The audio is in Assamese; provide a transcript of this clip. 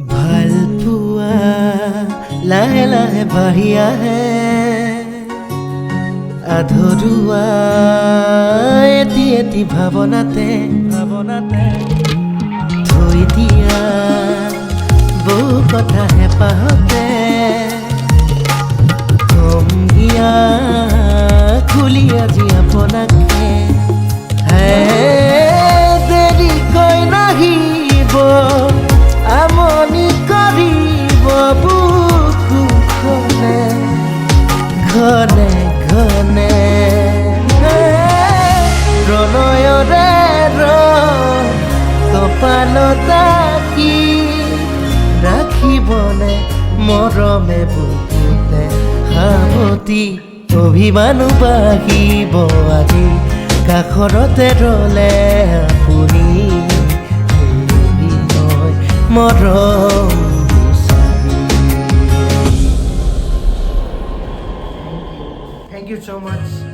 ভাল পোৱা লাহে লাহে বাঢ়ি আহে আধৰুৱা এটি এটি ভাৱনাতে থৈ দিয়া বহু কথা হেঁপাহতে কম গিয়া খুলি আজি আপোনাকে দেৰিকৈ নাহিব আমনি কৰিব বুকু ঘনে ঘনে ঘনে প্ৰণয়ৰে কপালত আঁকি ৰাখিবনে মৰমে বুকুতে সাৱটি অভিমানো বাঢ়িব আজি কাষৰতে ৰলে আপুনি মৰম Thank you so much.